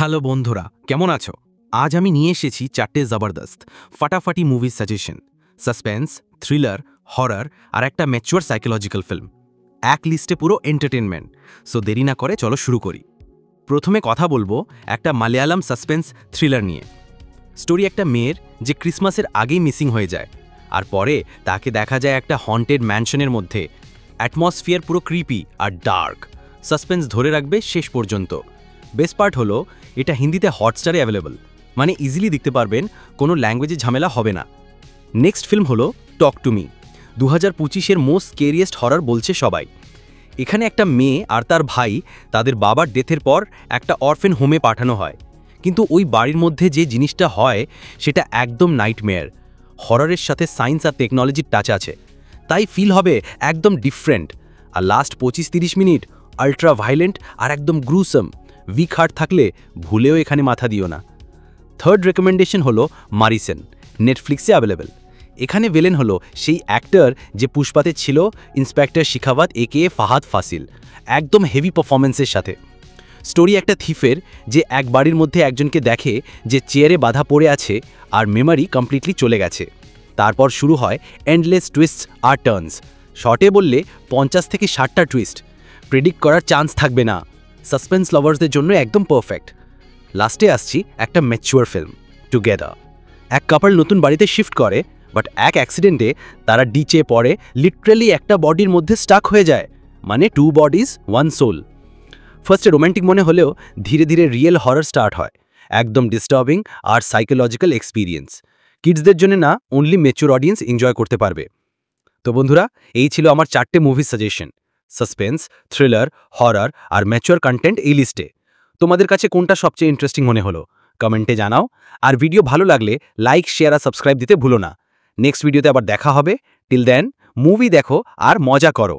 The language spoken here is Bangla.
হ্যালো বন্ধুরা, কেমন আছো? আজ আমি নিয়ে এসেছি 4টে জবরদস্ত ফাটাফাটি movie suggestion. Suspense, thriller, horror আর একটা ম্যাচিউর সাইকোলজিক্যাল ফিল্ম। এক লিস্টে পুরো এন্টারটেনমেন্ট। সো দেরি না করে চলো শুরু করি। প্রথমে কথা বলবো একটা মালয়ালাম সাসপেন্স থ্রিলার নিয়ে। স্টোরি একটা মেয়ের যে ক্রিসমাসের আগেই মিসিং হয়ে যায়, আর পরে তাকে দেখা যায় একটা হন্টেড ম্যানশনের মধ্যে। অ্যাটমসফিয়ার পুরো ক্রিপি আর ডার্ক। সাসপেন্স ধরে রাখবে শেষ পর্যন্ত। বেস্ট পার্ট হলো এটা হিন্দিতে হটস্টারে অ্যাভেলেবল, মানে ইজিলি দেখতে পারবেন, কোনো ল্যাঙ্গুয়েজে ঝামেলা হবে না। নেক্সট ফিল্ম হলো টক টু মি। 2025-এর মোস্ট স্কেরিয়েস্ট হরর বলছে সবাই। এখানে একটা মেয়ে আর তার ভাই, তাদের বাবার ডেথের পর একটা অরফেন হোমে পাঠানো হয়। কিন্তু ওই বাড়ির মধ্যে যে জিনিসটা হয় সেটা একদম নাইটমেয়ার। হররের সাথে সায়েন্স আর টেকনোলজির টাচ আছে, তাই ফিল হবে একদম ডিফারেন্ট। আর লাস্ট 25-30 মিনিট আল্ট্রা ভায়োলেন্ট আর একদম গ্রুসম। উইক হার্ট থাকলে ভুলেও এখানে মাথা দিও না। থার্ড রেকমেন্ডেশন হলো মারিসেন, নেটফ্লিক্সে অ্যাভেলেবেল। এখানে ভিলেন হলো সেই অ্যাক্টর যে পুষ্পাতে ছিল, ইন্সপেক্টর শিখাওয়াত একে ফাহাদ ফাসিল, একদম হেভি পারফরমেন্সের সাথে। স্টোরি একটা থিফের যে এক বাড়ির মধ্যে একজনকে দেখে যে চেয়ারে বাধা পড়ে আছে আর মেমারি কমপ্লিটলি চলে গেছে। তারপর শুরু হয় এন্ডলেস টুইস্টস আর টার্নস। শর্টে বললে 50 থেকে 60টা টুইস্ট। প্রেডিক্ট করার চান্স থাকবে না। সাসপেন্স লাভার্সদের জন্য একদম পারফেক্ট। লাস্টে আসছি একটা ম্যাচিউর ফিল্ম, টুগেদার। এক কাপল নতুন বাড়িতে শিফট করে, বাট এক অ্যাক্সিডেন্টে তারা ডিচে পড়ে, লিটারালি একটা বডির মধ্যে স্টাক হয়ে যায়। মানে 2 বডিজ 1 সোল। ফার্স্টে রোম্যান্টিক মনে হলেও ধীরে ধীরে রিয়েল হরর স্টার্ট হয়। একদম ডিস্টার্বিং আর সাইকোলজিক্যাল এক্সপিরিয়েন্স। কিডসদের জন্য না, অনলি ম্যাচিউর অডিয়েন্স এনজয় করতে পারবে। তো বন্ধুরা, এই ছিল আমার 4টে movie suggestion. Suspense, thriller, horror আর ম্যাচিউর কন্টেন্ট এই লিস্টে। তোমাদের কাছে কোনটা সবচেয়ে ইন্টারেস্টিং মনে হলো কমেন্টে জানাও। আর ভিডিও ভালো লাগলে লাইক, শেয়ার আর সাবস্ক্রাইব দিতে ভুলো না। নেক্সট ভিডিওতে আবার দেখা হবে। টিল দেন, মুভি দেখো আর মজা করো।